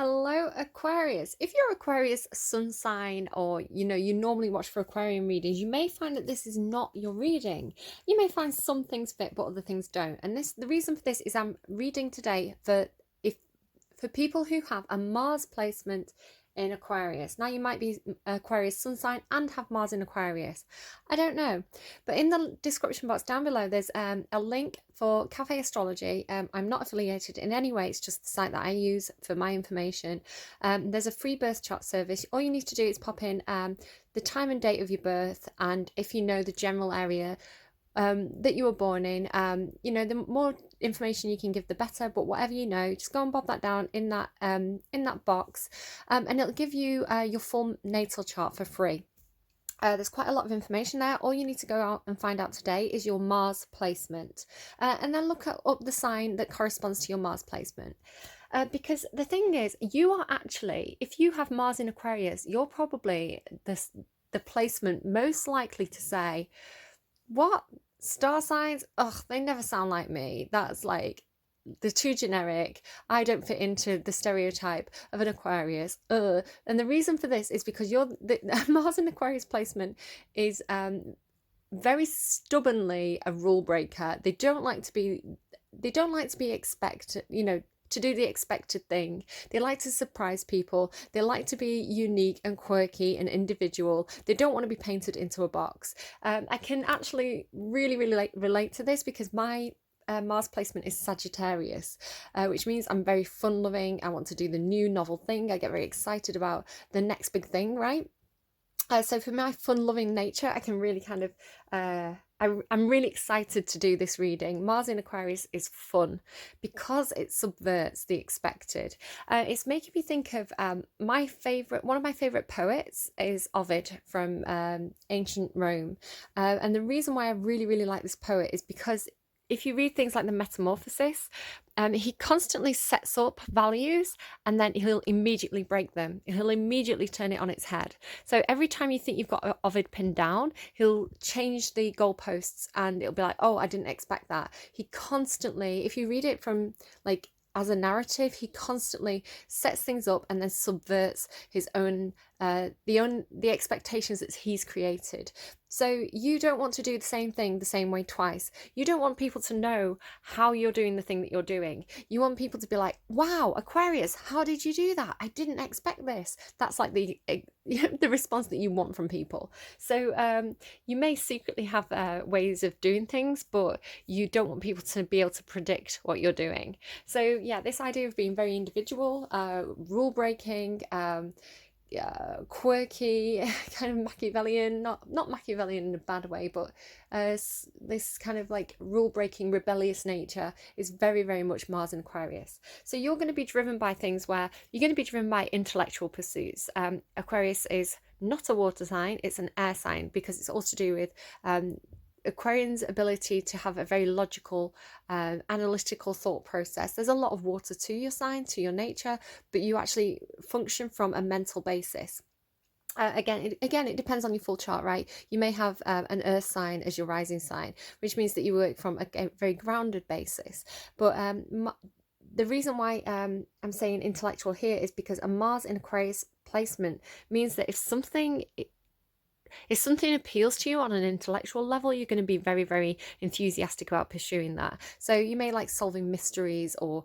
Hello, Aquarius. If you're Aquarius sun sign or you normally watch for Aquarian readings, you may find that this is not your reading. You may find some things fit but other things don't. And the reason for this is I'm reading today if for people who have a Mars placement in Aquarius. Now you might be Aquarius sun sign and have Mars in Aquarius. I don't know. But in the description box down below, there's a link for Cafe Astrology. I'm not affiliated in any way. It's just the site that I use for my information. There's a free birth chart service. All you need to do is pop in the time and date of your birth, and if you know the general area that you were born in, the more information you can give the better, but whatever you know, just go and pop that down in that box, and it'll give you your full natal chart for free. There's quite a lot of information there. All you need to go out and find out today is your Mars placement, and then look up the sign that corresponds to your Mars placement. Because the thing is, you are actually, if you have Mars in Aquarius, you're probably the placement most likely to say, what? Star signs? Ugh, they never sound like me. That's like, they're too generic. I don't fit into the stereotype of an Aquarius. And the reason for this is because the Mars in Aquarius placement is very stubbornly a rule breaker. They don't like to be expected, to do the expected thing. They like to surprise people. They like to be unique and quirky and individual. They don't want to be painted into a box. I can actually really relate to this because my Mars placement is Sagittarius, which means I'm very fun loving. I want to do the new novel thing. I get very excited about the next big thing, right? So for my fun-loving nature, I can really kind of, I'm really excited to do this reading. Mars in Aquarius is fun because it subverts the expected. It's making me think of one of my favourite poets is Ovid from ancient Rome. And the reason why I really like this poet is because if you read things like the Metamorphosis, he constantly sets up values and then he'll immediately break them. He'll immediately turn it on its head. So every time you think you've got Ovid pinned down, he'll change the goalposts and it'll be like, oh, I didn't expect that. He constantly, if you read it from like as a narrative, he constantly sets things up and then subverts his own the expectations that he's created. So you don't want to do the same thing the same way twice. You don't want people to know how you're doing the thing that you're doing. You want people to be like, wow, Aquarius, how did you do that? I didn't expect this. That's like the response that you want from people. So you may secretly have ways of doing things, but you don't want people to be able to predict what you're doing. So yeah, this idea of being very individual, rule breaking, quirky, kind of Machiavellian, not Machiavellian in a bad way, but this kind of like rule-breaking, rebellious nature is very much Mars in Aquarius. So you're going to be driven by things where you're going to be driven by intellectual pursuits. Aquarius is not a water sign, it's an air sign because it's all to do with Aquarian's ability to have a very logical, analytical thought process. There's a lot of water to your sign, to your nature, but you actually function from a mental basis. Again, it depends on your full chart, right? You may have an earth sign as your rising sign, which means that you work from a very grounded basis. But the reason why I'm saying intellectual here is because a Mars in Aquarius placement means that if something appeals to you on an intellectual level, you're going to be very enthusiastic about pursuing that. So you may like solving mysteries or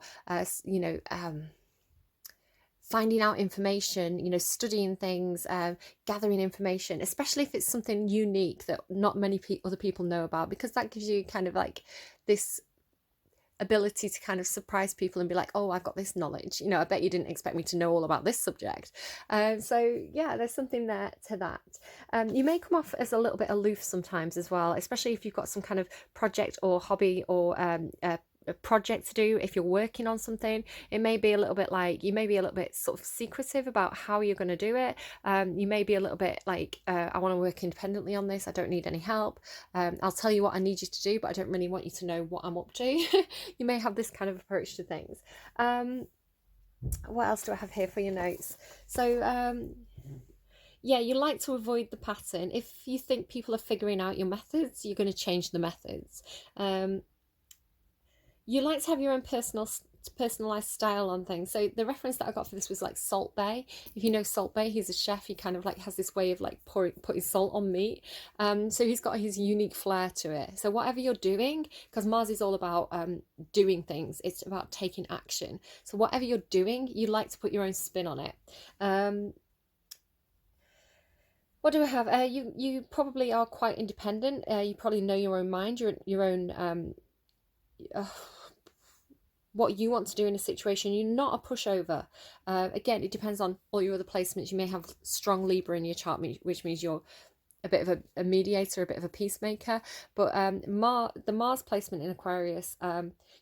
finding out information, studying things, gathering information, especially if it's something unique that not many other people know about, because that gives you kind of like this ability to kind of surprise people and be like, oh, I've got this knowledge, I bet you didn't expect me to know all about this subject. So yeah, there's something there to that. You may come off as a little bit aloof sometimes as well, especially if you've got some kind of project or hobby or a project to do. If you're working on something, it may be a little bit like you may be a little bit sort of secretive about how you're going to do it. You may be a little bit like, I want to work independently on this, I don't need any help. I'll tell you what I need you to do, but I don't really want you to know what I'm up to. You may have this kind of approach to things. What else do I have here for your notes? So yeah, you like to avoid the pattern. If you think people are figuring out your methods, you're going to change the methods. You like to have your own personal personalized style on things. So the reference that I got for this was like Salt Bay. If you know Salt Bay, he's a chef. He kind of like has this way of like putting salt on meat. So he's got his unique flair to it. So whatever you're doing, because Mars is all about doing things, it's about taking action. So whatever you're doing, you like to put your own spin on it. What do I have? You probably are quite independent. You probably know your own mind, your own what you want to do in a situation. You're not a pushover. Again, it depends on all your other placements. You may have strong Libra in your chart, which means you're a bit of a mediator, a bit of a peacemaker. But the Mars placement in Aquarius,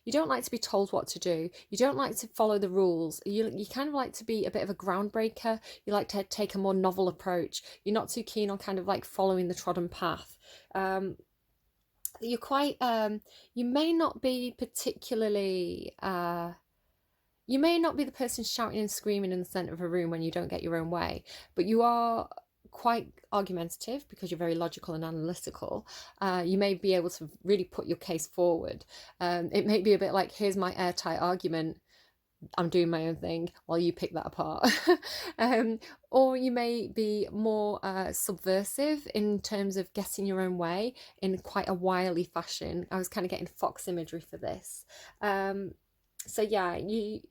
you don't like to be told what to do. You don't like to follow the rules. You kind of like to be a bit of a groundbreaker. You like to take a more novel approach. You're not too keen on kind of like following the trodden path. You're quite you may not be particularly you may not be the person shouting and screaming in the center of a room when you don't get your own way, but you are quite argumentative because you're very logical and analytical. You may be able to really put your case forward. It may be a bit like, here's my airtight argument, I'm doing my own thing while you pick that apart. Or you may be more subversive in terms of getting your own way in quite a wily fashion. I was kind of getting fox imagery for this. So yeah, you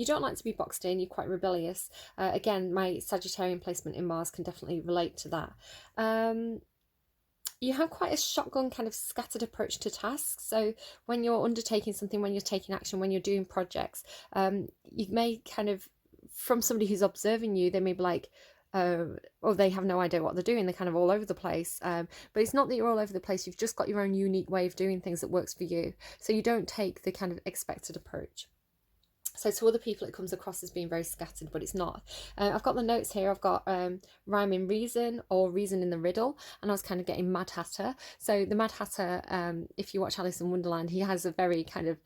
don't like to be boxed in. You're quite rebellious. Again, my Sagittarian placement in Mars can definitely relate to that. You have quite a shotgun kind of scattered approach to tasks. So when you're undertaking something, when you're taking action, when you're doing projects, you may kind of, from somebody who's observing you, they may be like, or they have no idea what they're doing. They're kind of all over the place. But it's not that you're all over the place. You've just got your own unique way of doing things that works for you. So you don't take the kind of expected approach. So to other people it comes across as being very scattered, but it's not. I've got the notes here. I've got rhyme in reason or reason in the riddle, and I was kind of getting Mad Hatter. So the Mad Hatter, if you watch Alice in Wonderland, he has a very kind of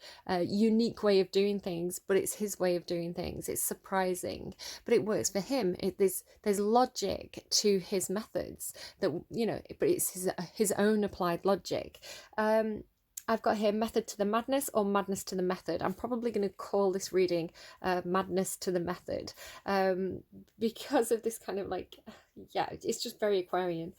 unique way of doing things, but it's his way of doing things. It's surprising, but it works for him. There's logic to his methods that, you know, but it's his own applied logic. I've got here method to the madness or madness to the method. I'm probably going to call this reading madness to the method because of this kind of like, yeah, it's just very Aquarian.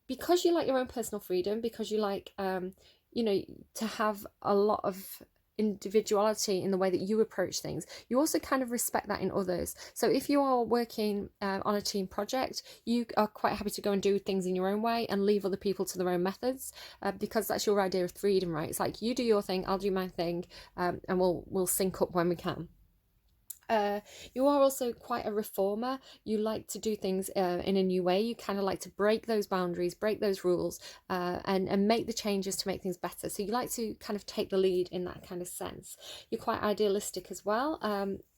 Because you like your own personal freedom, because you like, you know, to have a lot of individuality in the way that you approach things, you also kind of respect that in others. So if you are working on a team project, you are quite happy to go and do things in your own way and leave other people to their own methods, because that's your idea of freedom, right? It's like, you do your thing, I'll do my thing, and we'll sync up when we can. You are also quite a reformer. You like to do things in a new way. You kind of like to break those boundaries, break those rules, and make the changes to make things better. So you like to kind of take the lead in that kind of sense. You're quite idealistic as well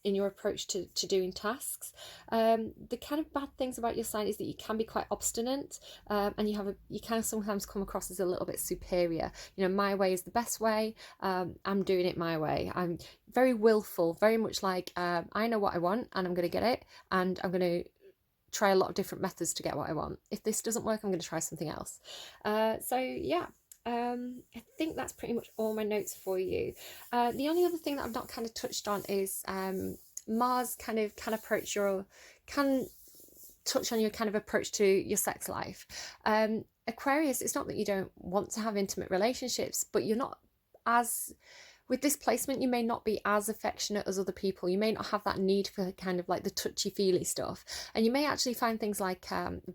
in your approach to doing tasks. The kind of bad things about your sign is that you can be quite obstinate, and you can sometimes come across as a little bit superior. You know, my way is the best way. I'm doing it my way. I'm very willful, very much like I know what I want and I'm going to get it, and I'm going to try a lot of different methods to get what I want. If this doesn't work, I'm going to try something else. So yeah, I think that's pretty much all my notes for you. The only other thing that I've not kind of touched on is Mars kind of can touch on your kind of approach to your sex life. Aquarius, it's not that you don't want to have intimate relationships, but you're not as... With this placement, you may not be as affectionate as other people. You may not have that need for kind of like the touchy-feely stuff. And you may actually find things like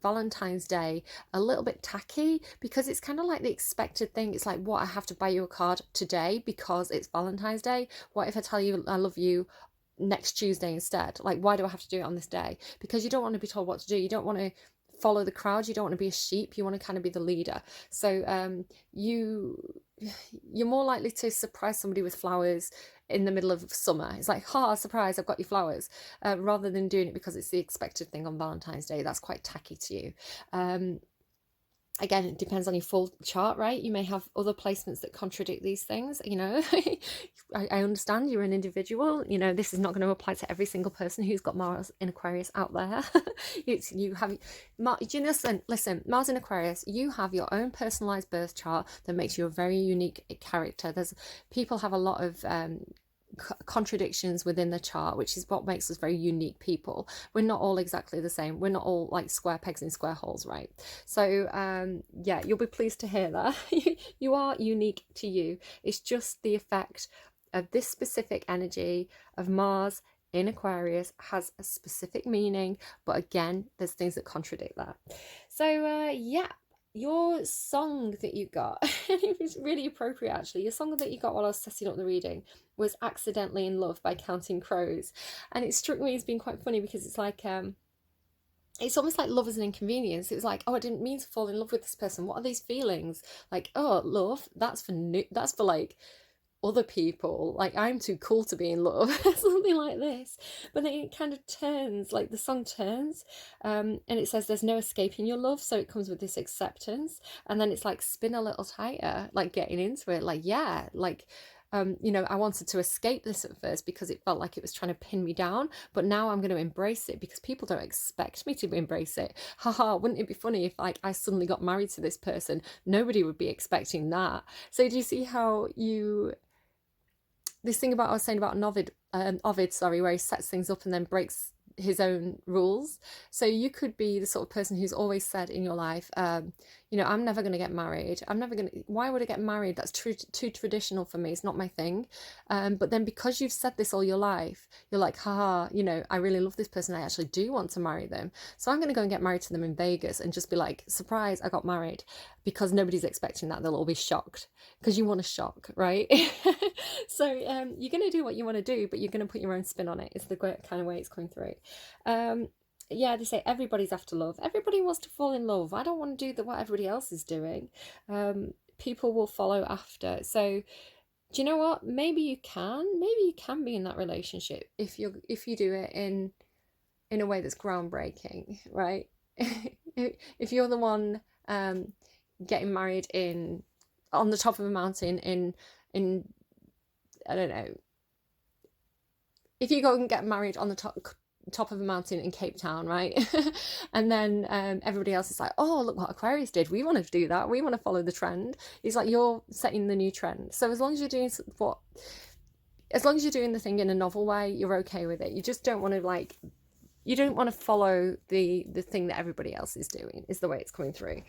Valentine's Day a little bit tacky, because it's kind of like the expected thing. It's like, what, I have to buy you a card today because it's Valentine's Day? What if I tell you I love you next Tuesday instead? Like, why do I have to do it on this day? Because you don't want to be told what to do. You don't want to follow the crowd. You don't want to be a sheep. You want to kind of be the leader. So you're more likely to surprise somebody with flowers in the middle of summer. It's like, ha, surprise, I've got you flowers, rather than doing it because it's the expected thing on Valentine's Day. That's quite tacky to you. Again, it depends on your full chart, right? You may have other placements that contradict these things, you know. I understand you're an individual, you know, this is not going to apply to every single person who's got Mars in Aquarius out there. Listen, Mars in Aquarius, you have your own personalised birth chart that makes you a very unique character. People have a lot of contradictions within the chart, which is what makes us very unique people. We're not all exactly the same. We're not all like square pegs in square holes, right? So yeah, you'll be pleased to hear that. You are unique to you. It's just the effect of this specific energy of Mars in Aquarius has a specific meaning, but again, there's things that contradict that. So yeah, your song that you got, it was really appropriate actually. Your song that you got while I was setting up the reading was Accidentally in Love by Counting Crows. And it struck me as being quite funny because it's like, it's almost like love as an inconvenience. It was like, oh, I didn't mean to fall in love with this person. What are these feelings? Like, oh, love, that's for like other people, like I'm too cool to be in love, something like this. But then it kind of turns, like the song turns, and it says there's no escaping your love, so it comes with this acceptance, and then it's like spin a little tighter, like getting into it, like yeah, like you know, I wanted to escape this at first because it felt like it was trying to pin me down, but now I'm going to embrace it because people don't expect me to embrace it. Haha, wouldn't it be funny if like I suddenly got married to this person? Nobody would be expecting that. So do you see how this thing about I was saying about Ovid, sorry, where he sets things up and then breaks his own rules. So you could be the sort of person who's always said in your life, you know, I'm never going to get married. Why would I get married? That's too traditional for me. It's not my thing. But then because you've said this all your life, you're like, haha, you know, I really love this person. I actually do want to marry them. So I'm going to go and get married to them in Vegas and just be like, surprise, I got married, because nobody's expecting that. They'll all be shocked because you want to shock, right? So you're going to do what you want to do, but you're going to put your own spin on it. It's the kind of way it's coming through. Yeah, they say everybody's after love. Everybody wants to fall in love. I don't want to do what everybody else is doing. People will follow after. So do you know what? Maybe you can be in that relationship if you do it in a way that's groundbreaking, right? If you're the one getting married on the top of a mountain in I don't know, if you go and get married on the top of a mountain in Cape Town, right? And then everybody else is like, oh, look what Aquarius did. We want to do that. We want to follow the trend. It's like you're setting the new trend. So as long as you're doing the thing in a novel way, you're okay with it. You just don't want to you don't want to follow the thing that everybody else is doing, is the way it's coming through.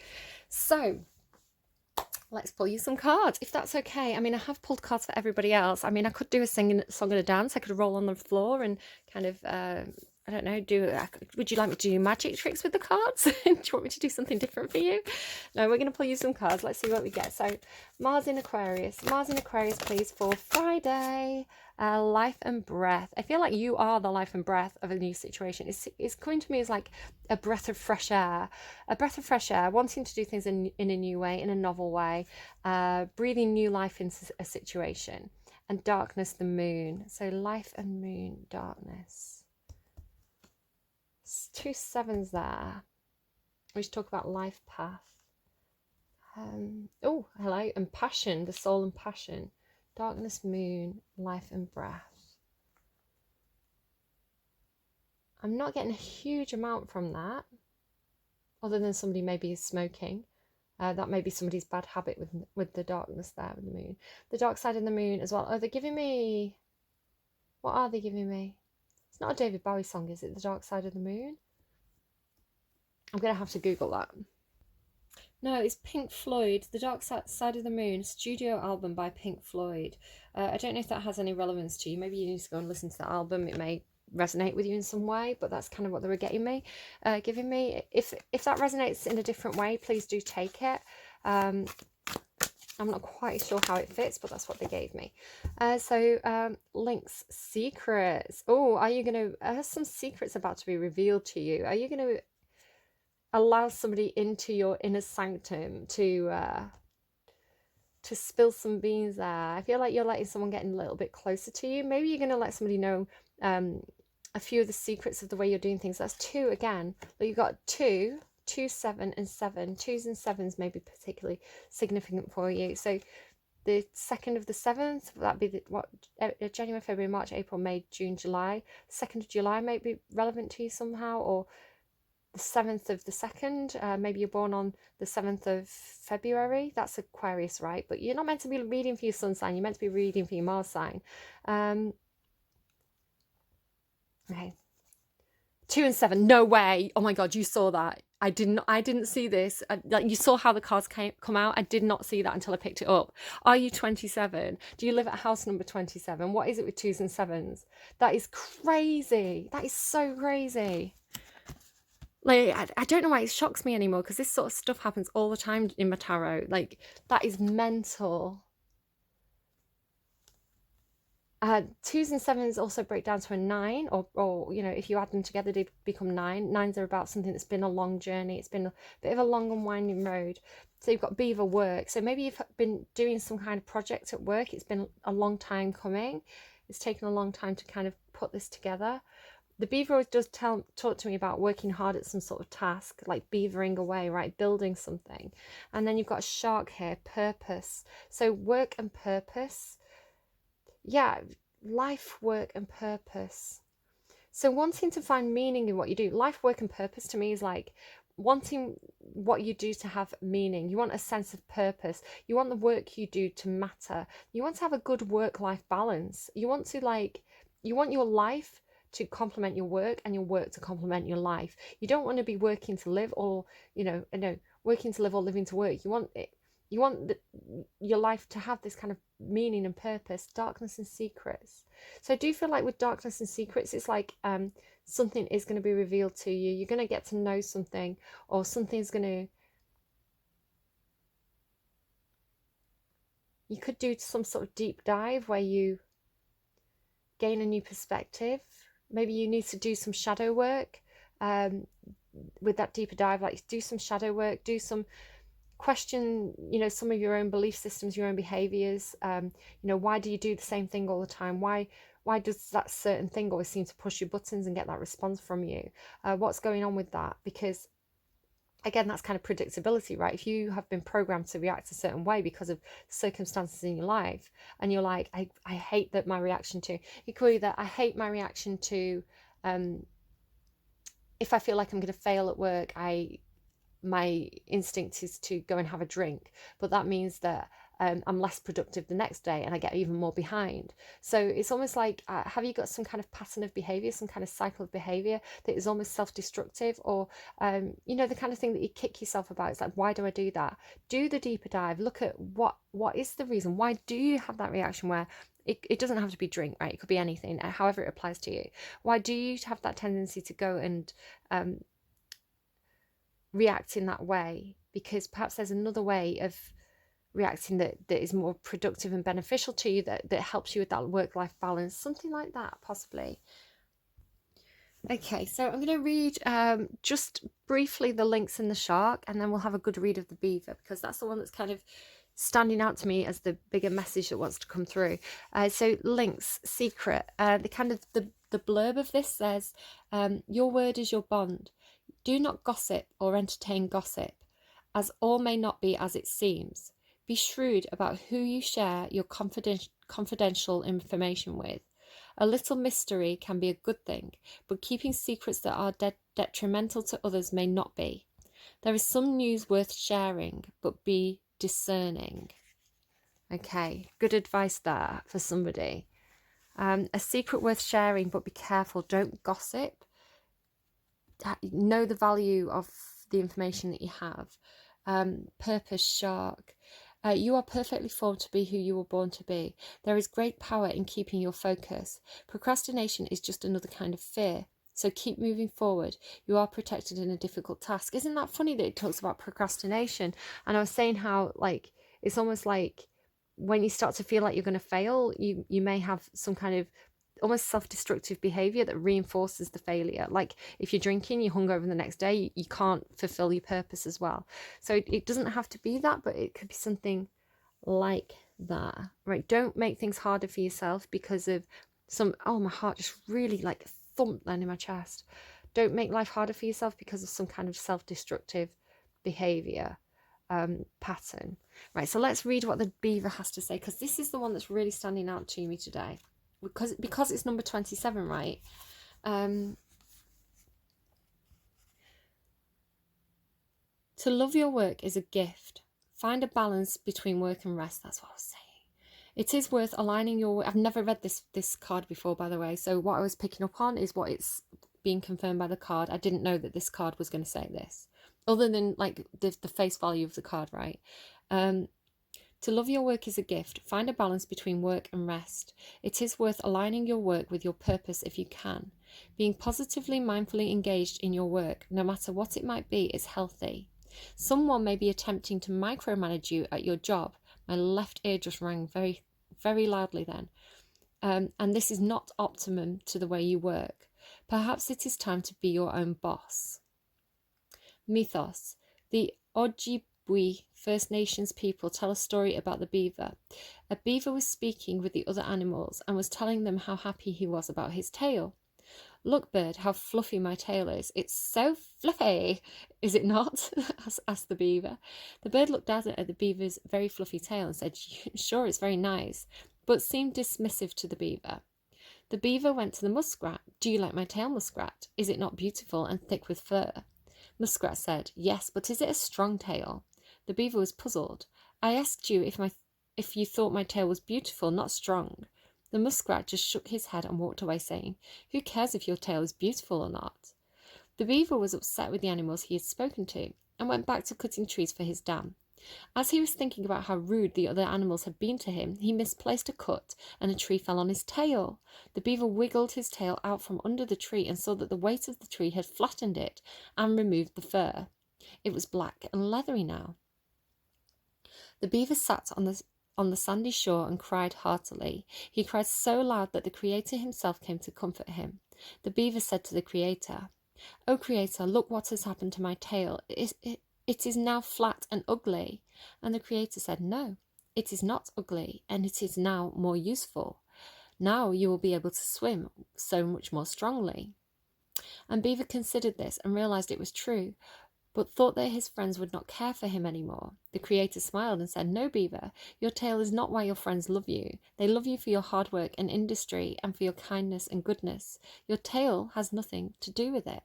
So let's pull you some cards, if that's okay. I mean, I have pulled cards for everybody else. I mean, I could do a song and a dance. I could roll on the floor and kind of, I don't know, would you like me to do magic tricks with the cards? Do you want me to do something different for you? No, we're going to pull you some cards. Let's see what we get. So Mars in Aquarius, please, for Friday. Life and breath. I feel like you are the life and breath of a new situation. It's coming to me as like a breath of fresh air, wanting to do things in a new way, in a novel way, breathing new life into a situation. And darkness, the moon. So life and moon, darkness. Two sevens there. We should talk about life path. Oh, hello. And passion, the soul and passion. Darkness, moon, life and breath. I'm not getting a huge amount from that, other than somebody maybe is smoking. That may be somebody's bad habit with the darkness there with the moon. The dark side of the moon as well. Oh, they're giving me... What are they giving me? It's not a David Bowie song, is it? The Dark Side of the Moon? I'm going to have to Google that. No, it's Pink Floyd, The Dark Side of the Moon, studio album by Pink Floyd. I don't know if that has any relevance to you. Maybe you need to go and listen to that album. It may resonate with you in some way, but that's kind of what they were giving me. If that resonates in a different way, please do take it. I'm not quite sure how it fits, but that's what they gave me. So links, secrets. Oh, are some secrets about to be revealed to you? Are you going to allow somebody into your inner sanctum to spill some beans there? I feel like you're letting someone get a little bit closer to you. Maybe you're going to let somebody know a few of the secrets of the way you're doing things. That's two again. But you've got 2, 7, and 7. 2s and 7s may be particularly significant for you. So the 2nd of the 7th, that'd be January, February, March, April, May, June, July. 2nd of July may be relevant to you somehow, or the 7th of the 2nd. Maybe you're born on the 7th of February. That's Aquarius, right? But you're not meant to be reading for your sun sign. You're meant to be reading for your Mars sign. Okay. 2 and 7. No way. Oh my God, you saw that. I didn't see this. Like, you saw how the cards come out. I did not see that until I picked it up. Are you 27? Do you live at house number 27? What is it with 2s and 7s? That is crazy. That is so crazy. Like, I don't know why it shocks me anymore, because this sort of stuff happens all the time in my tarot. Like, that is mental. 2s and 7s also break down to a 9, or you know, if you add them together, they become 9. 9s are about something that's been a long journey. It's been a bit of a long and winding road. So you've got beaver work. So maybe you've been doing some kind of project at work. It's been a long time coming. It's taken a long time to kind of put this together. The beaver always does talk to me about working hard at some sort of task, like beavering away, right? Building something. And then you've got a shark here, purpose. So work and purpose. Yeah, life, work and purpose. So wanting to find meaning in what you do. Life, work and purpose to me is like wanting what you do to have meaning. You want a sense of purpose. You want the work you do to matter. You want to have a good work-life balance. You want your life to complement your work and your work to complement your life. You don't want to be working to live, or working to live or living to work. You want your life to have this kind of meaning and purpose. Darkness and secrets. So I do feel like with darkness and secrets, it's like something is going to be revealed to you. You're going to get to know something, or something's going to... You could do some sort of deep dive where you gain a new perspective. Maybe you need to do some shadow work with that deeper dive. Like, do some shadow work, do some question, some of your own belief systems, your own behaviors. Why do you do the same thing all the time? Why does that certain thing always seem to push your buttons and get that response from you? What's going on with that? Because again, that's kind of predictability, right? If you have been programmed to react a certain way because of circumstances in your life, and you're like, I hate that my reaction to... It could be that I hate my reaction to if I feel like I'm going to fail at work, my instinct is to go and have a drink, but that means that I'm less productive the next day and I get even more behind. So it's almost like, have you got some kind of pattern of behavior, some kind of cycle of behavior that is almost self-destructive, or the kind of thing that you kick yourself about? It's like, why do I do that? Do the deeper dive. Look at what is the reason. Why do you have that reaction? Where it doesn't have to be drink, right? It could be anything, however it applies to you. Why do you have that tendency to go and react in that way? Because perhaps there's another way of reacting that is more productive and beneficial to you, that helps you with that work-life balance, something like that, possibly. Okay, so I'm going to read just briefly the lynx and the shark, and then we'll have a good read of the beaver, because that's the one that's kind of standing out to me as the bigger message that wants to come through. So lynx, secret. The blurb of this says, your word is your bond. Do not gossip or entertain gossip, as all may not be as it seems. Be shrewd about who you share your confidential information with. A little mystery can be a good thing, but keeping secrets that are detrimental to others may not be. There is some news worth sharing, but be discerning. Okay, good advice there for somebody. A secret worth sharing, but be careful. Don't gossip. Know the value of the information that you have. Purpose, shark. You are perfectly formed to be who you were born to be. There is great power in keeping your focus. Procrastination is just another kind of fear. So keep moving forward. You are protected in a difficult task. Isn't that funny that it talks about procrastination? And I was saying how, like, it's almost like when you start to feel like you're going to fail, you may have some kind of almost self-destructive behavior that reinforces the failure. Like if you're drinking, you're hungover the next day, you can't fulfill your purpose as well. So it doesn't have to be that, but it could be something like that, right? Don't make things harder for yourself because of some... Oh, my heart just really like thumped then in my chest. Don't make life harder for yourself because of some kind of self-destructive behavior pattern. Right, so let's read what the beaver has to say, because this is the one that's really standing out to me today. Because it's number 27, right? To love your work is a gift. Find a balance between work and rest. That's what I was saying. It is worth aligning your work. I've never read this card before, by the way. So what I was picking up on is what it's being confirmed by the card. I didn't know that this card was going to say this, other than like the face value of the card, right? To love your work is a gift. Find a balance between work and rest. It is worth aligning your work with your purpose if you can. Being positively, mindfully engaged in your work, no matter what it might be, is healthy. Someone may be attempting to micromanage you at your job. My left ear just rang very, very loudly then. And this is not optimum to the way you work. Perhaps it is time to be your own boss. Mythos. The Ojibwe First Nations people tell a story about the beaver. A beaver was speaking with the other animals and was telling them how happy he was about his tail. Look, bird, how fluffy my tail is. It's so fluffy, is it not? asked the beaver. The bird looked down at the beaver's very fluffy tail and said, sure, it's very nice, but seemed dismissive to the beaver. The beaver went to the muskrat. Do you like my tail, muskrat? Is it not beautiful and thick with fur? Muskrat said, yes, but is it a strong tail? The beaver was puzzled. I asked you if you thought my tail was beautiful, not strong. The muskrat just shook his head and walked away, saying, who cares if your tail is beautiful or not? The beaver was upset with the animals he had spoken to and went back to cutting trees for his dam. As he was thinking about how rude the other animals had been to him, he misplaced a cut and a tree fell on his tail. The beaver wiggled his tail out from under the tree and saw that the weight of the tree had flattened it and removed the fur. It was black and leathery now. The beaver sat on the sandy shore and cried heartily. He cried so loud that the Creator himself came to comfort him. The beaver said to the Creator, "O Creator, look what has happened to my tail. It is now flat and ugly." And the Creator said, "No, it is not ugly, and it is now more useful. Now you will be able to swim so much more strongly." And Beaver considered this and realized it was true, but thought that his friends would not care for him anymore. The Creator smiled and said, "No, Beaver, your tail is not why your friends love you. They love you for your hard work and industry and for your kindness and goodness. Your tail has nothing to do with it."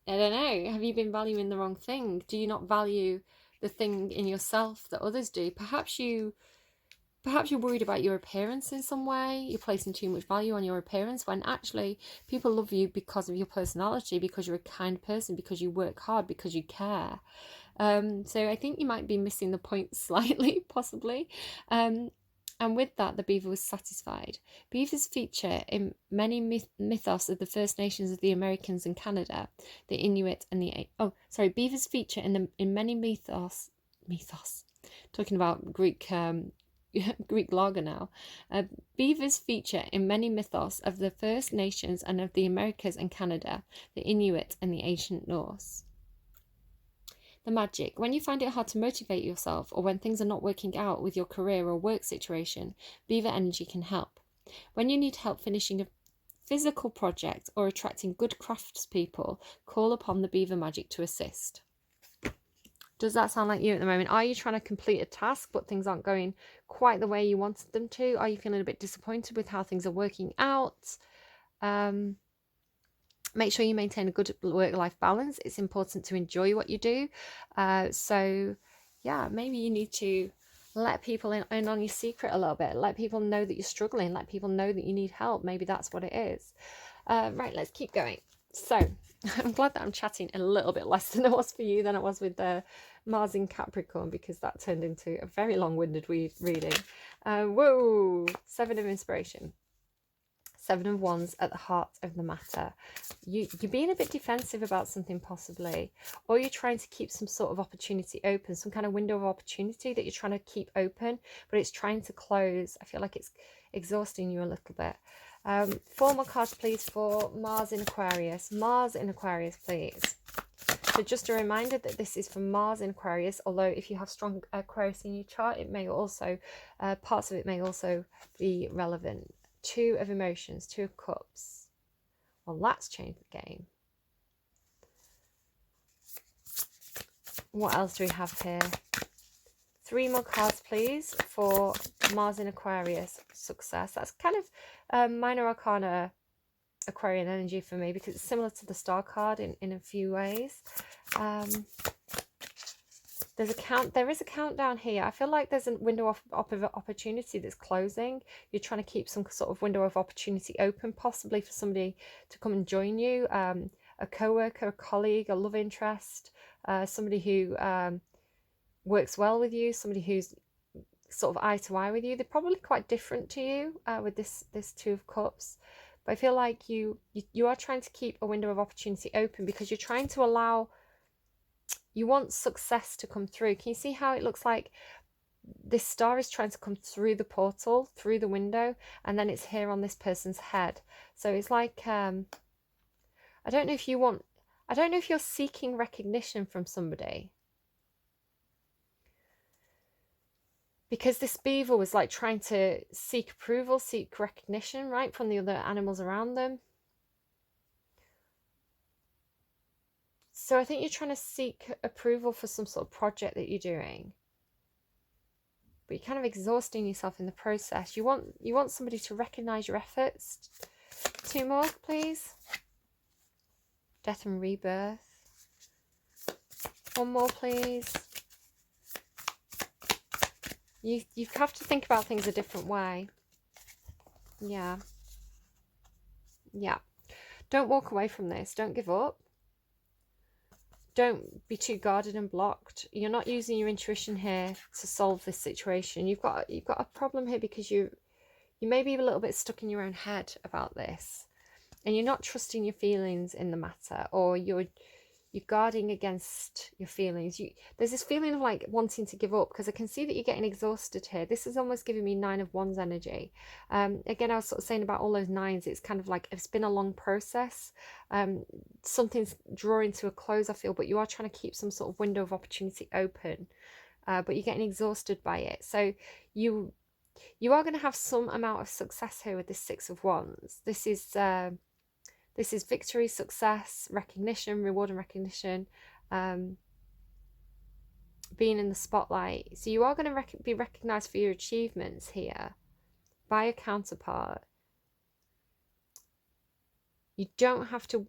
I don't know. Have you been valuing the wrong thing? Do you not value the thing in yourself that others do? Perhaps you're worried about your appearance in some way. You're placing too much value on your appearance when actually people love you because of your personality, because you're a kind person, because you work hard, because you care. So I think you might be missing the point slightly, possibly. And with that, the beaver was satisfied. Beavers feature in many mythos of the First Nations of the Americans and Canada, the Inuit and the... beavers feature in many mythos. Talking about Greek Lager now. Beavers feature in many mythos of the First Nations and of the Americas and Canada, the Inuit and the ancient Norse. The magic. When you find it hard to motivate yourself or when things are not working out with your career or work situation, beaver energy can help. When you need help finishing a physical project or attracting good craftspeople, call upon the beaver magic to assist. Does that sound like you at the moment? Are you trying to complete a task but things aren't going quite the way you wanted them to? Are you feeling a bit disappointed with how things are working out? Make sure you maintain a good work-life balance. It's important to enjoy what you do. So yeah, maybe you need to let people in on your secret a little bit. Let people know that you're struggling. Let people know that you need help. Maybe that's what it is. Right, let's keep going. So I'm glad that I'm chatting a little bit less than it was for you than it was with Mars in Capricorn, because that turned into a very long-winded reading. Whoa, 7 of Inspiration. 7 of Wands at the heart of the matter. You're being a bit defensive about something possibly, or you're trying to keep some sort of opportunity open, some kind of window of opportunity that you're trying to keep open, but it's trying to close. I feel like it's exhausting you a little bit. 4 more cards, please, for Mars in Aquarius. Mars in Aquarius, please. So just a reminder that this is for Mars in Aquarius, although if you have strong Aquarius in your chart, it may also, parts of it may also be relevant. 2 of Emotions, 2 of Cups. Well, that's changed the game. What else do we have here? 3 more cards, please, for Mars in Aquarius, Success. That's kind of Minor Arcana Aquarian energy for me, because it's similar to the Star card in a few ways. There is a countdown here. I feel like there's a window of opportunity that's closing. You're trying to keep some sort of window of opportunity open, possibly for somebody to come and join you, a co-worker, a colleague, a love interest, somebody who works well with you, somebody who's sort of eye to eye with you. They're probably quite different to you with this Two of Cups. But I feel like you are trying to keep a window of opportunity open, because you're trying to allow, you want success to come through. Can you see how it looks like this star is trying to come through the portal, through the window, and then it's here on this person's head? So it's like, I don't know if you're seeking recognition from somebody. Because this beaver was like trying to seek approval, seek recognition, right, from the other animals around them. So I think you're trying to seek approval for some sort of project that you're doing, but you're kind of exhausting yourself in the process. You want somebody to recognize your efforts. 2 more, please. Death and rebirth. 1 more, please. You have to think about things a different way. Yeah. Don't walk away from this. Don't give up. Don't be too guarded and blocked. You're not using your intuition here to solve this situation. You've got a problem here because you may be a little bit stuck in your own head about this, and you're not trusting your feelings in the matter, or you're guarding against your feelings. There's this feeling of like wanting to give up, because I can see that you're getting exhausted here. This is almost giving me 9 of Wands energy. Again, I was sort of saying about all those 9s, it's kind of like it's been a long process. Something's drawing to a close, I feel, but you are trying to keep some sort of window of opportunity open, but you're getting exhausted by it. So you are going to have some amount of success here with this 6 of Wands. This is victory, success, recognition, reward and recognition, being in the spotlight. So you are going to be recognized for your achievements here by a counterpart. You don't have to,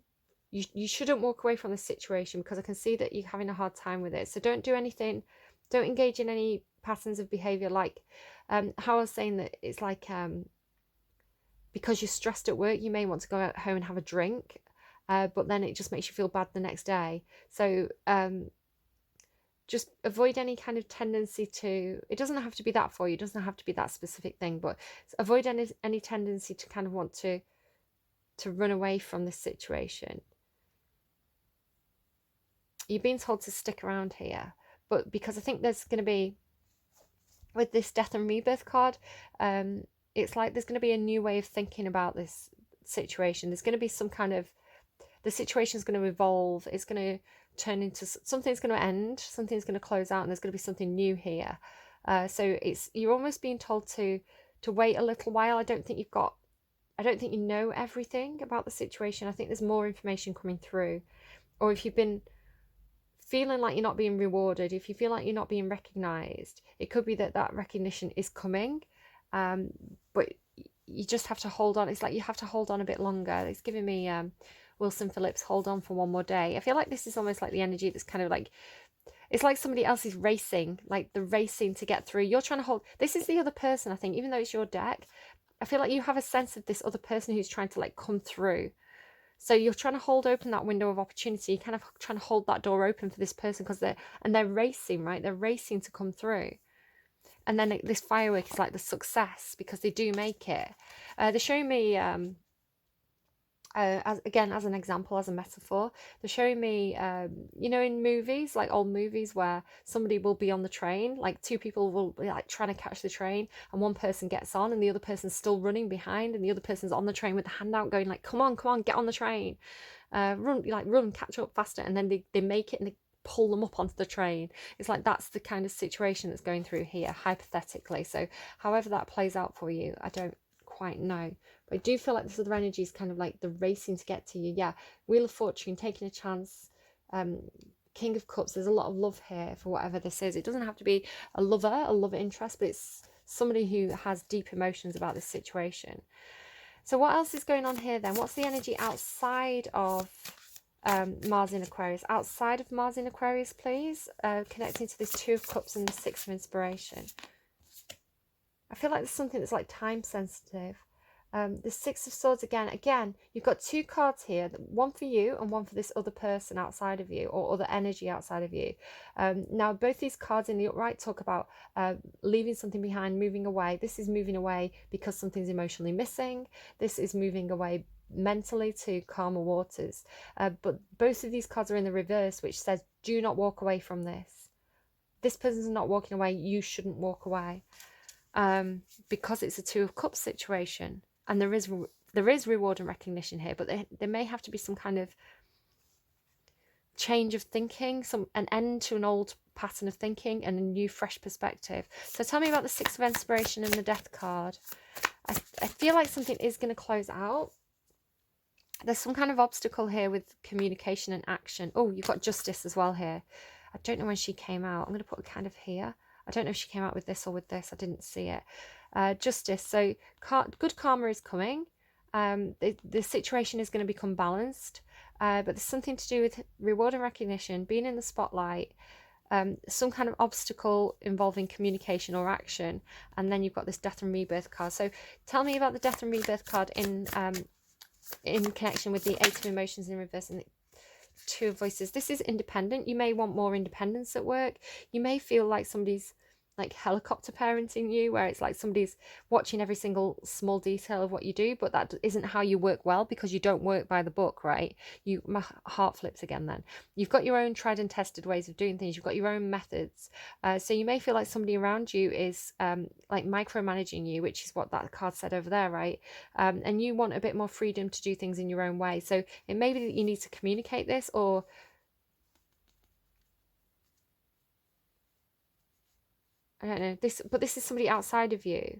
you shouldn't walk away from the situation, because I can see that you're having a hard time with it. So don't do anything, don't engage in any patterns of behavior like how I was saying that it's like, because you're stressed at work, you may want to go out home and have a drink, but then it just makes you feel bad the next day. So just avoid any kind of tendency to, it doesn't have to be that for you, it doesn't have to be that specific thing, but avoid any tendency to kind of want to run away from this situation. You're being told to stick around here, but because I think there's going to be, with this Death and Rebirth card, it's like there's going to be a new way of thinking about this situation. There's going to be some kind of, the situation's going to evolve. It's going to turn into, something's going to end, something's going to close out, and there's going to be something new here. So you're almost being told to wait a little while. I don't think you know everything about the situation. I think there's more information coming through. Or if you've been feeling like you're not being rewarded, if you feel like you're not being recognized, it could be that recognition is coming. But you just have to hold on. It's like you have to hold on a bit longer. It's giving me Wilson Phillips, hold on for 1 more day. I feel like this is almost like the energy that's kind of like, it's like somebody else is racing, like the racing to get through. You're trying to hold, this is the other person, I think, even though it's your deck, I feel like you have a sense of this other person who's trying to like come through. So you're trying to hold open that window of opportunity. You're kind of trying to hold that door open for this person, because they're racing, right? They're racing to come through. And then this firework is like the success, because they do make it. They're showing me, as an example, as a metaphor, they're showing me, in movies, like old movies, where somebody will be on the train, like 2 people will be like trying to catch the train, and one person gets on and the other person's still running behind, and the other person's on the train with the hand out going like, come on, get on the train, run, catch up faster. And then they make it and they pull them up onto the train. It's like that's the kind of situation that's going through here, hypothetically. So however that plays out for you, I don't quite know, but I do feel like this other energy is kind of like the racing to get to you. Yeah, Wheel of Fortune, taking a chance, King of Cups. There's a lot of love here for whatever this is. It doesn't have to be a love interest, but it's somebody who has deep emotions about this situation. So what else is going on here then? What's the energy outside of Mars in Aquarius? Outside of Mars in Aquarius, please. Connecting to this Two of Cups and the Six of Inspiration. I feel like there's something that's like time sensitive. The Six of Swords again, you've got two cards here, one for you and one for this other person outside of you, or other energy outside of you. Now, both these cards in the upright talk about leaving something behind, moving away. This is moving away because something's emotionally missing. This is moving away mentally to calmer waters. But both of these cards are in the reverse, which says, do not walk away from this. This person's not walking away. You shouldn't walk away. Because it's a Two of Cups situation. And there is reward and recognition here, but there may have to be some kind of change of thinking, an end to an old pattern of thinking and a new fresh perspective. So tell me about the Six of Inspiration and the Death card. I feel like something is going to close out. There's some kind of obstacle here with communication and action. Oh, you've got Justice as well here. I don't know when she came out. I'm going to put it kind of here. I don't know if she came out with this or with this. I didn't see it. Justice. So good karma is coming. The situation is going to become balanced. But there's something to do with reward and recognition, being in the spotlight, some kind of obstacle involving communication or action. And then you've got this Death and Rebirth card. So tell me about the Death and Rebirth card in connection with the Eight of Emotions in reverse and the Two of Voices. This is independent. You may want more independence at work. You may feel like somebody's like helicopter parenting you, where it's like somebody's watching every single small detail of what you do, but that isn't how you work well, because you don't work by the book, right? My heart flips again then. You've got your own tried and tested ways of doing things. You've got your own methods. So you may feel like somebody around you is like micromanaging you, which is what that card said over there, right? And you want a bit more freedom to do things in your own way. So it may be that you need to communicate this, or I don't know, but this is somebody outside of you.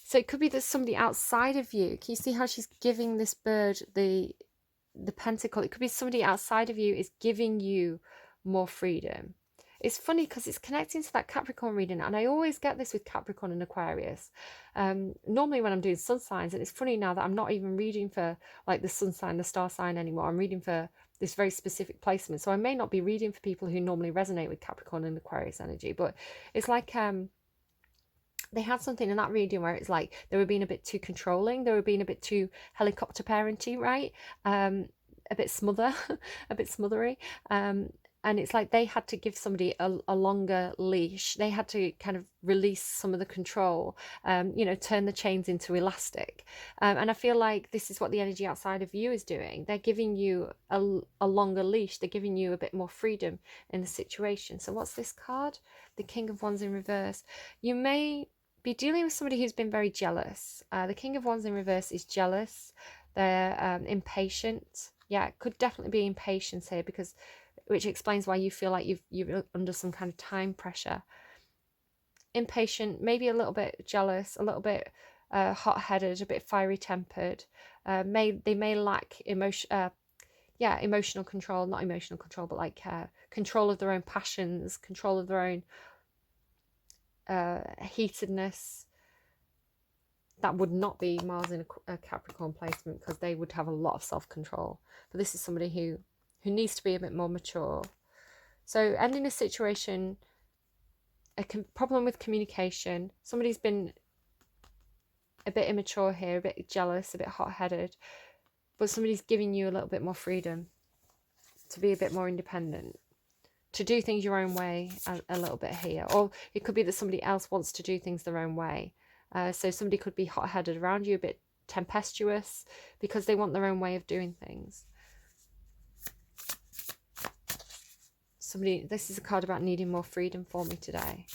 So it could be that somebody outside of you, can you see how she's giving this bird the pentacle? It could be somebody outside of you is giving you more freedom. It's funny because it's connecting to that Capricorn reading, and I always get this with Capricorn and Aquarius. Normally when I'm doing sun signs, and it's funny now that I'm not even reading for like the sun sign, the star sign anymore. I'm reading for this very specific placement. So I may not be reading for people who normally resonate with Capricorn and Aquarius energy, but it's like they had something in that reading where it's like they were being a bit too controlling, they were being a bit too helicopter parenty, right? A bit a bit smothery. And it's like they had to give somebody a longer leash. They had to kind of release some of the control, turn the chains into elastic. And I feel like this is what the energy outside of you is doing. They're giving you a longer leash. They're giving you a bit more freedom in the situation. So what's this card? The King of Wands in reverse. You may be dealing with somebody who's been very jealous. The King of Wands in reverse is jealous. They're impatient. Yeah, it could definitely be impatience here, which explains why you feel like you're under some kind of time pressure. Impatient, maybe a little bit jealous, a little bit hot-headed, a bit fiery-tempered. They may lack emotional control, not emotional control, but like control of their own passions, control of their own heatedness. That would not be Mars in a Capricorn placement, because they would have a lot of self-control. But this is somebody who needs to be a bit more mature. So ending a situation, problem with communication. Somebody's been a bit immature here, a bit jealous, a bit hot-headed, but somebody's giving you a little bit more freedom to be a bit more independent, to do things your own way a little bit here. Or it could be that somebody else wants to do things their own way. So somebody could be hot-headed around you, a bit tempestuous, because they want their own way of doing things. This is a card about needing more freedom for me today.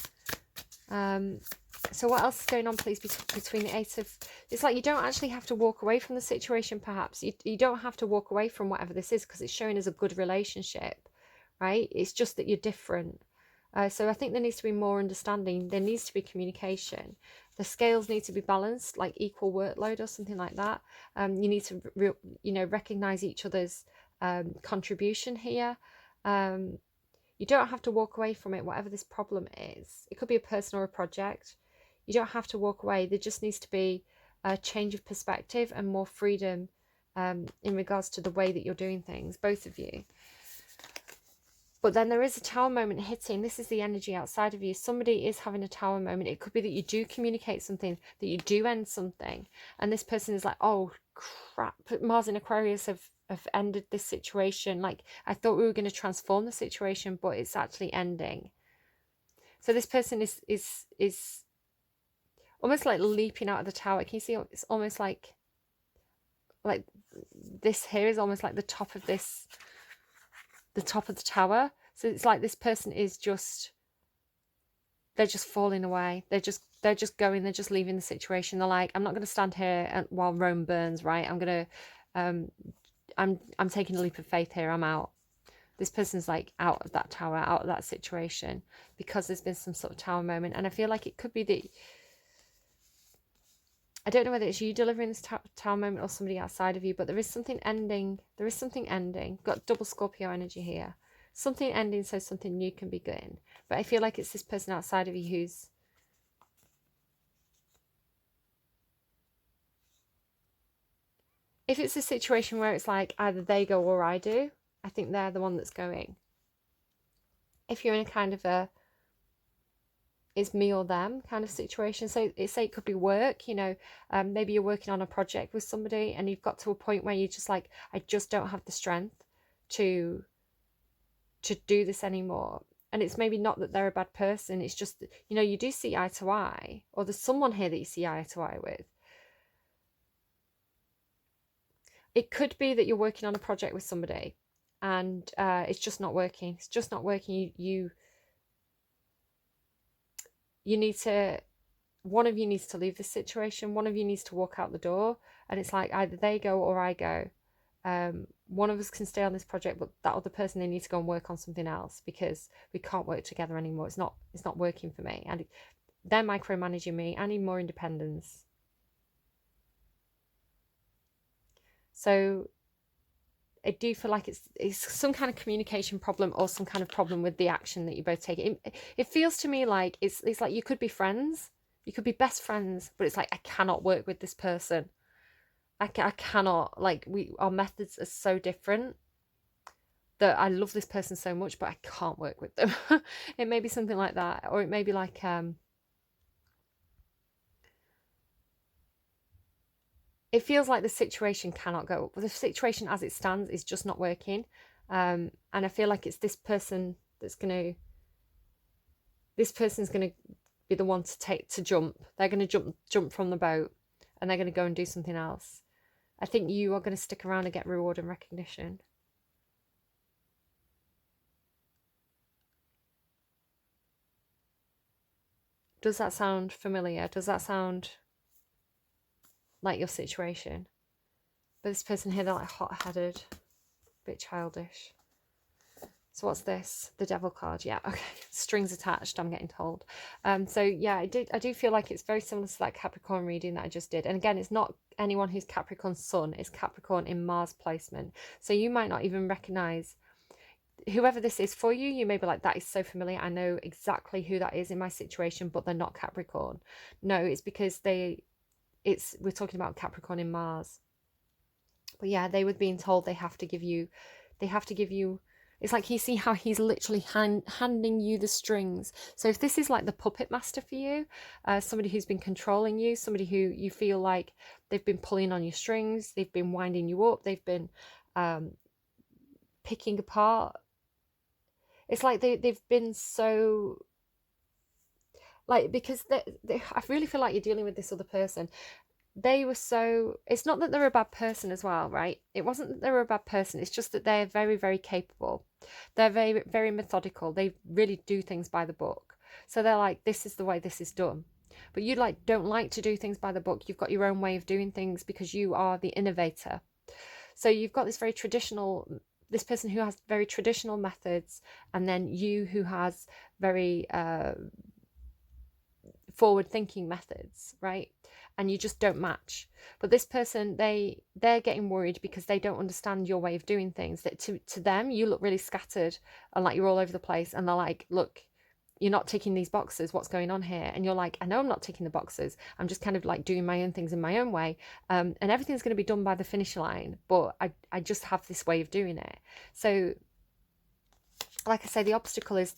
So what else is going on, please, between the it's like you don't actually have to walk away from the situation, perhaps. You don't have to walk away from whatever this is, because it's showing as a good relationship, right? It's just that you're different. So I think there needs to be more understanding. There needs to be communication. The scales need to be balanced, like equal workload or something like that. You need to, recognize each other's contribution here. You don't have to walk away from it, whatever this problem is. It could be a person or a project. You don't have to walk away. There just needs to be a change of perspective and more freedom in regards to the way that you're doing things, both of you. But then there is a tower moment hitting. This is the energy outside of you. Somebody is having a tower moment. It could be that you do communicate something, that you do end something. And this person is like, oh, crap. Mars in Aquarius have ended this situation. Like, I thought we were going to transform the situation, but it's actually ending. So this person is almost like leaping out of the tower. Can you see? It's almost like this here is almost like the top of this, the top of the tower. So it's like this person is just, they're just falling away. They're just going, they're just leaving the situation. They're like, I'm not going to stand here while Rome burns, right? I'm going to, I'm taking a leap of faith here. I'm out. This person's like out of that tower, out of that situation, because there's been some sort of tower moment. And I feel like it could be that, I don't know whether it's you delivering this tower moment or somebody outside of you, but there is something ending. There is something ending. Got double Scorpio energy here. Something ending so something new can begin. But I feel like it's this person outside of you who's, if it's a situation where it's like either they go or I do, I think they're the one that's going. If you're in a kind of a it's me or them kind of situation, so say it could be work, you know, maybe you're working on a project with somebody and you've got to a point where you're just like, I just don't have the strength to do this anymore. And it's maybe not that they're a bad person, it's just that, you know, you do see eye to eye, or there's someone here that you see eye to eye with. It could be that you're working on a project with somebody and it's just not working. It's just not working. You need to, one of you needs to leave this situation. One of you needs to walk out the door. And it's like either they go or I go. One of us can stay on this project, but that other person, they need to go and work on something else because we can't work together anymore. It's not working for me. And they're micromanaging me. I need more independence. So I do feel like it's some kind of communication problem or some kind of problem with the action that you both take. It feels to me like it's like you could be friends, you could be best friends, but it's like, I cannot work with this person. I cannot, like, our methods are so different that I love this person so much, but I can't work with them. It may be something like that, or it may be like it feels like the situation cannot go. The situation as it stands is just not working. And I feel like it's this person that's this person's going to be the one to jump. They're going to jump from the boat and they're going to go and do something else. I think you are going to stick around and get reward and recognition. Does that sound familiar? Does that sound like your situation? But this person here, they're like hot-headed, a bit childish. So what's this? The Devil card. Yeah, okay. Strings attached, I'm getting told. So yeah, I do feel like it's very similar to that Capricorn reading that I just did. And again, it's not anyone who's Capricorn Sun, it's Capricorn in Mars placement. So you might not even recognize whoever this is for you. You may be like, that is so familiar. I know exactly who that is in my situation, but they're not Capricorn. No, it's because we're talking about Capricorn in Mars. But yeah, they were being told they have to give you, it's like, you see how he's literally handing you the strings. So if this is like the puppet master for you, somebody who's been controlling you, somebody who you feel like they've been pulling on your strings, they've been winding you up, they've been picking apart. It's like they've been so, like, because I really feel like you're dealing with this other person. They were so, it's not that they're a bad person as well, right? It wasn't that they were a bad person. It's just that they're very, very capable. They're very, very methodical. They really do things by the book. So they're like, this is the way this is done. But you don't like to do things by the book. You've got your own way of doing things because you are the innovator. So you've got this person who has very traditional methods, and then you who has very forward-thinking methods, right? And you just don't match. But this person, they're getting worried because they don't understand your way of doing things. That to them, you look really scattered and like you're all over the place. And they're like, look, you're not ticking these boxes, what's going on here? And you're like, I know I'm not ticking the boxes, I'm just kind of like doing my own things in my own way, and everything's going to be done by the finish line, but I just have this way of doing it. So like I say, the obstacle is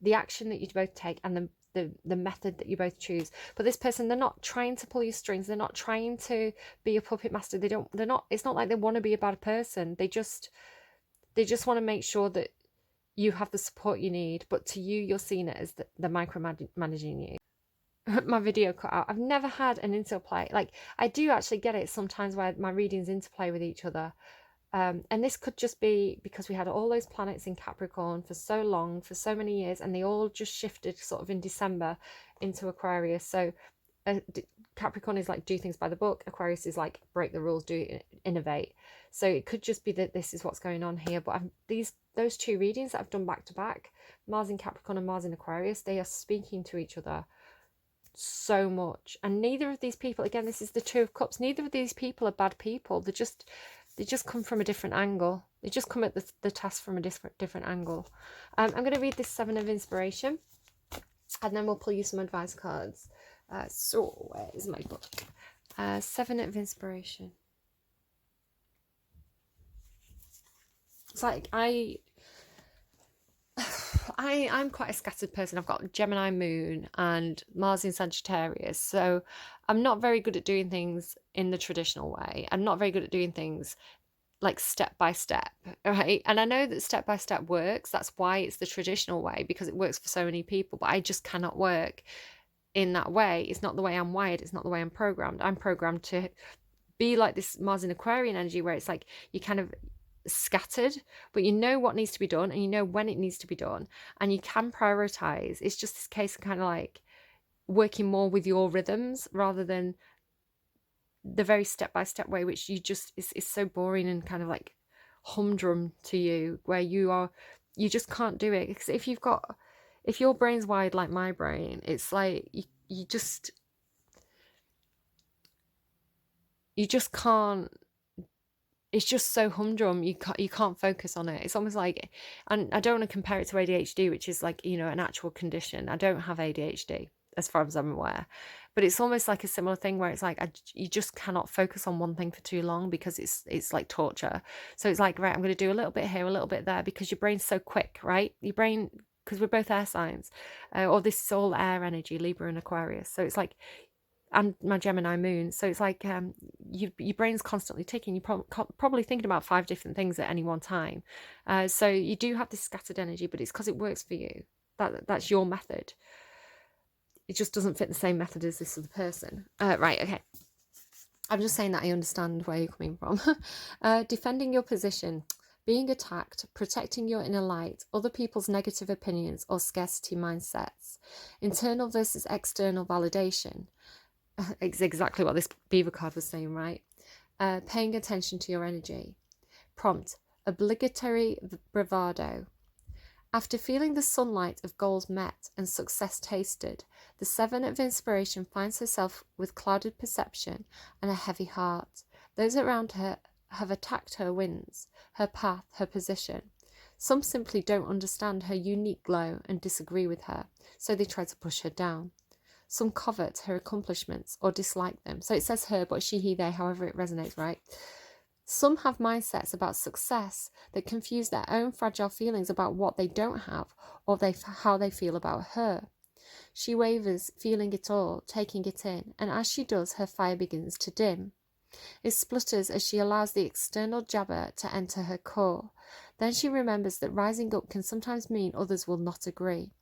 the action that you both take and the method that you both choose. But this person, they're not trying to pull your strings, they're not trying to be a puppet master, they're not, it's not like they want to be a bad person, they just want to make sure that you have the support you need. But to you, you're seeing it as the micromanaging you. My video cut out. I've never had an interplay. Like, I do actually get it sometimes where my readings interplay with each other. And this could just be because we had all those planets in Capricorn for so long, for so many years, and they all just shifted sort of in December into Aquarius. So Capricorn is like do things by the book. Aquarius is like break the rules, innovate. So it could just be that this is what's going on here. But those two readings that I've done back to back, Mars in Capricorn and Mars in Aquarius, they are speaking to each other so much. And neither of these people, again, this is the Two of Cups, neither of these people are bad people. They just come from a different angle. They just come at the task from a different angle. I'm going to read this Seven of Inspiration, and then we'll pull you some advice cards. So where is my book? Seven of Inspiration. It's like I'm quite a scattered person. I've got Gemini moon and Mars in Sagittarius, so I'm not very good at doing things in the traditional way. I'm not very good at doing things like step by step, right? And I know that step by step works. That's why it's the traditional way, because it works for so many people. But I just cannot work in that way. It's not the way I'm wired. It's not the way I'm programmed. I'm programmed to be like this Mars in Aquarian energy, where it's like you kind of scattered, but you know what needs to be done and you know when it needs to be done, and you can prioritize. It's just this case of kind of like working more with your rhythms rather than the very step-by-step way, which you just is so boring and kind of like humdrum to you, where you just can't do it. Because if your brain's wired like my brain, it's like you just can't. It's just so humdrum. You can't focus on it. It's almost like, and I don't want to compare it to ADHD, which is like, you know, an actual condition. I don't have ADHD as far as I'm aware, but it's almost like a similar thing where it's like you just cannot focus on one thing for too long, because it's like torture. So it's like, right, I'm going to do a little bit here, a little bit there, because your brain's so quick, right? Your brain, because we're both air signs, or this is all air energy, Libra and Aquarius. So it's like, and my Gemini moon, so it's like your brain's constantly ticking. You're probably thinking about 5 different things at any one time, so you do have this scattered energy, but it's because it works for you. That's your method. It just doesn't fit the same method as this other person. Right, okay, I'm just saying that I understand where you're coming from. Defending your position, being attacked, protecting your inner light, other people's negative opinions or scarcity mindsets, internal versus external validation. It's exactly what this beaver card was saying, right? Paying attention to your energy. Prompt, obligatory bravado. After feeling the sunlight of goals met and success tasted, the Seven of Inspiration finds herself with clouded perception and a heavy heart. Those around her have attacked her wins, her path, her position. Some simply don't understand her unique glow and disagree with her, so they try to push her down. Some covet her accomplishments or dislike them. So it says her, but she, he, they, however it resonates, right? Some have mindsets about success that confuse their own fragile feelings about what they don't have, or how they feel about her. She wavers, feeling it all, taking it in, and as she does, her fire begins to dim. It splutters as she allows the external jabber to enter her core. Then she remembers that rising up can sometimes mean others will not agree.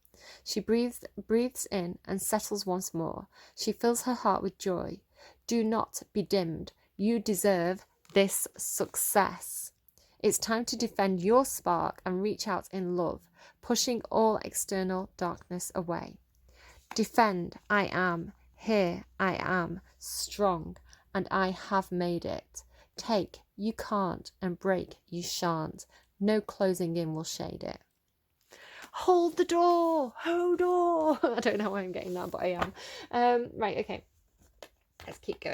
She breathes in and settles once more. She fills her heart with joy. Do not be dimmed. You deserve this success. It's time to defend your spark and reach out in love, pushing all external darkness away. Defend, I am. Here, I am. Strong, and I have made it. Take, you can't, and break, you shan't. No closing in will shade it. Hold the door, hold door. I don't know why I'm getting that, but I am. Right, okay. Let's keep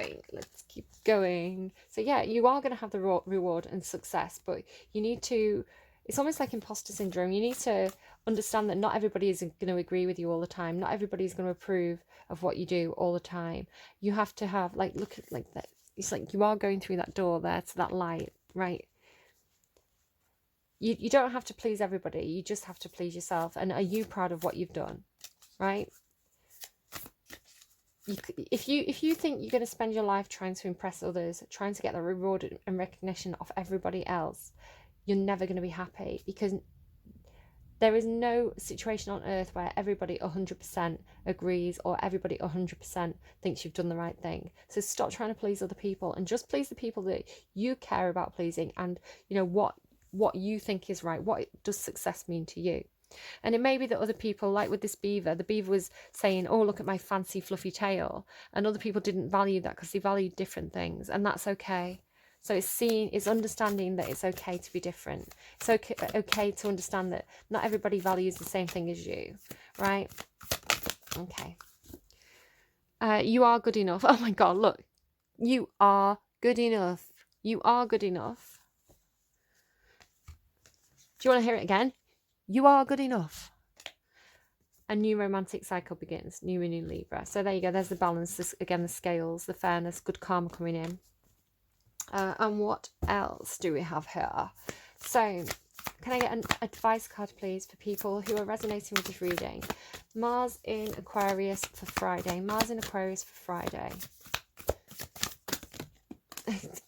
going. So yeah, you are going to have the reward and success, but you need to it's almost like imposter syndrome. You need to understand that not everybody is going to agree with you all the time. Not everybody is going to approve of what you do all the time. You have to have, like, look at like that. It's like you are going through that door there to that light, right? You don't have to please everybody. You just have to please yourself. And are you proud of what you've done, right? If you think you're going to spend your life trying to impress others, trying to get the reward and recognition of everybody else, you're never going to be happy, because there is no situation on earth where everybody 100% agrees or everybody 100% thinks you've done the right thing. So stop trying to please other people and just please the people that you care about pleasing, and you know what you think is right. What does success mean to you? And it may be that other people, like with this beaver, the beaver was saying, oh, look at my fancy fluffy tail, and other people didn't value that because they valued different things, and that's okay. So it's understanding that it's okay to be different. It's okay to understand that not everybody values the same thing as you, right? Okay. You are good enough. Oh my God, look. You are good enough. You are good enough. Do you want to hear it again? You are good enough. A new romantic cycle begins. New Moon in Libra. So there you go. There's the balance. This, again, the scales, the fairness, good karma coming in. And what else do we have here? So, can I get an advice card, please, for people who are resonating with this reading? Mars in Aquarius for Friday. Mars in Aquarius for Friday.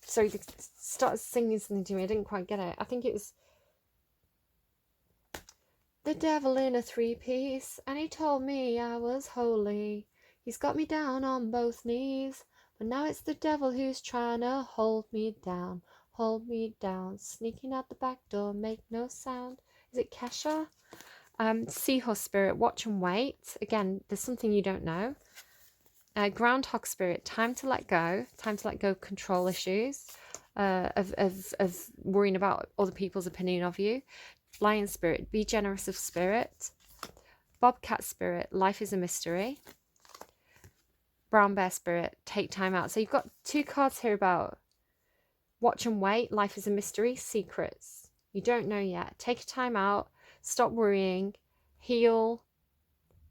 Sorry, they started singing something to me. I didn't quite get it. I think it was the devil in a three-piece, and he told me I was holy. He's got me down on both knees, but now it's the devil who's trying to hold me down, sneaking out the back door, make no sound. Is it Kesha? Seahorse spirit, watch and wait. Again, there's something you don't know. Groundhog spirit, time to let go control issues, of worrying about other people's opinion of you. Lion spirit, be generous of spirit. Bobcat spirit, life is a mystery. Brown bear spirit, take time out. So you've got two cards here about watch and wait, life is a mystery, secrets. You don't know yet. Take a time out, stop worrying, heal,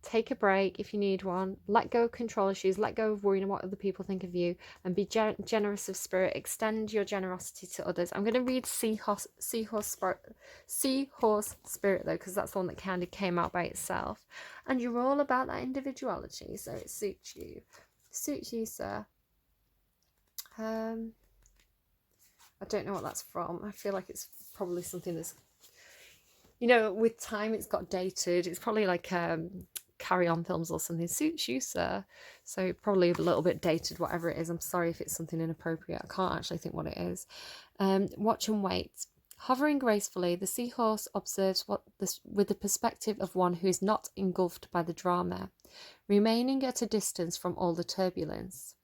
take a break if you need one, let go of control issues, let go of worrying what other people think of you, and be generous of spirit. Extend your generosity to others. I'm going to read seahorse spirit though, because that's the one that kind of came out by itself, and you're all about that individuality, so it suits you, sir. I don't know what that's from. I feel like it's probably something that's, you know, with time it's got dated. It's probably like Carry On films or something. Suits you, sir. So probably a little bit dated, whatever it is. I'm sorry if it's something inappropriate. I can't actually think what it is. Watch and wait. Hovering gracefully, the seahorse observes with the perspective of one who is not engulfed by the drama, remaining at a distance from all the turbulence.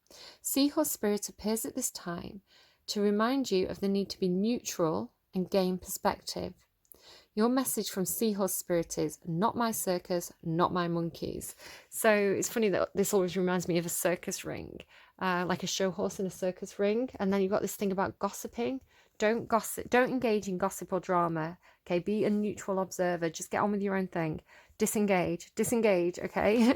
Seahorse spirit appears at this time to remind you of the need to be neutral and gain perspective. Your message from Seahorse Spirit is, not my circus, not my monkeys. So it's funny that this always reminds me of a circus ring, like a show horse in a circus ring. And then you've got this thing about gossiping. Don't gossip. Don't engage in gossip or drama. Okay, be a neutral observer. Just get on with your own thing. Disengage, okay?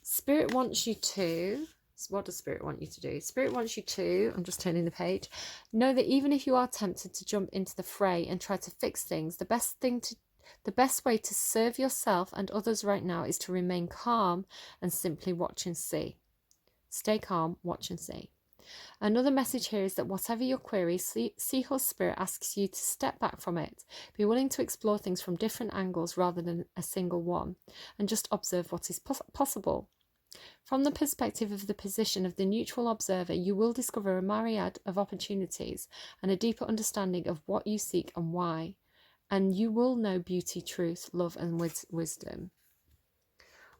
Spirit wants you to... What does Spirit want you to do? Spirit wants you to, I'm just turning the page, know that even if you are tempted to jump into the fray and try to fix things, the best way to serve yourself and others right now is to remain calm and simply watch and see. Stay calm, watch and see. Another message here is that whatever your query, Seahorse Spirit asks you to step back from it. Be willing to explore things from different angles rather than a single one, and just observe what is possible. From the perspective of the position of the neutral observer, you will discover a myriad of opportunities and a deeper understanding of what you seek and why. And you will know beauty, truth, love, and wisdom.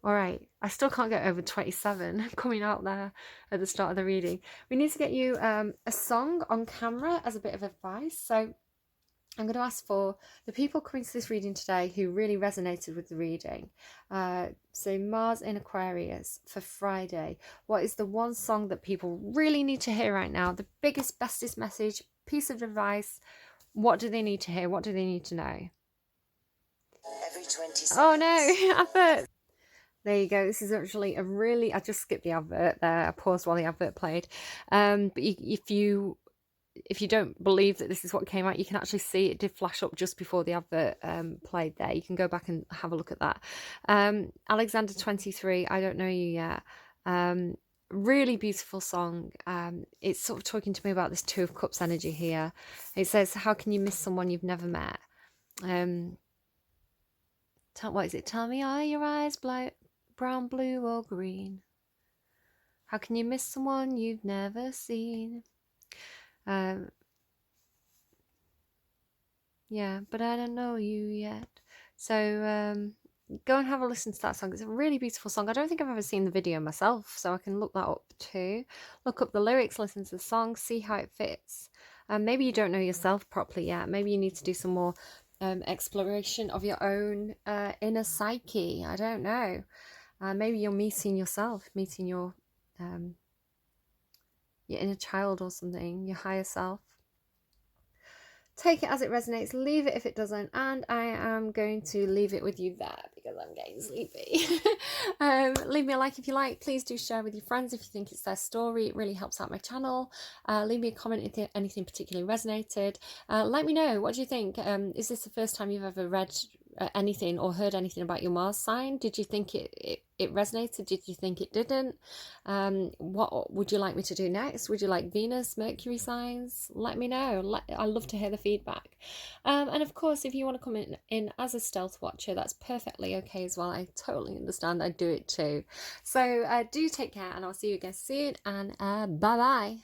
All right, I still can't get over 27 coming out there at the start of the reading. We need to get you a song on camera as a bit of advice. So I'm going to ask for the people coming to this reading today who really resonated with the reading. So Mars in Aquarius for Friday. What is the one song that people really need to hear right now? The biggest, bestest message, piece of advice. What do they need to hear? What do they need to know? Every 20 seconds. Oh no, adverts. There you go. This is actually a really, I just skipped the advert there. I paused while the advert played. But if you don't believe that this is what came out, you can actually see it did flash up just before the advert played there. You can go back and have a look at that. Alexander 23, I Don't Know You Yet. Really beautiful song. It's sort of talking to me about this Two of Cups energy here. It says, how can you miss someone you've never met? What is it? Tell me, are your eyes brown, blue or green? How can you miss someone you've never seen? Yeah, but I don't know you yet. So go and have a listen to that song. It's a really beautiful song. I don't think I've ever seen the video myself, so I can look that up too. Look up the lyrics, listen to the song, see how it fits. Maybe you don't know yourself properly yet. Maybe you need to do some more exploration of your own inner psyche. I don't know. Maybe you're meeting yourself, meeting your inner child or something, your higher self. Take it as it resonates, leave it if it doesn't, and I am going to leave it with you there because I'm getting sleepy. Leave me a like if you like. Please do share with your friends if you think it's their story. It really helps out my channel. Leave me a comment if anything particularly resonated. Let me know, what do you think? Is this the first time you've ever read anything or heard anything about your Mars sign? Did you think it resonated? Did you think it didn't? What would you like me to do next? Would you like Venus, Mercury signs? Let me know. I love to hear the feedback. And of course, if you want to come in as a stealth watcher, that's perfectly okay as well. I totally understand. I do it too. So do take care, and I'll see you again soon, and bye bye.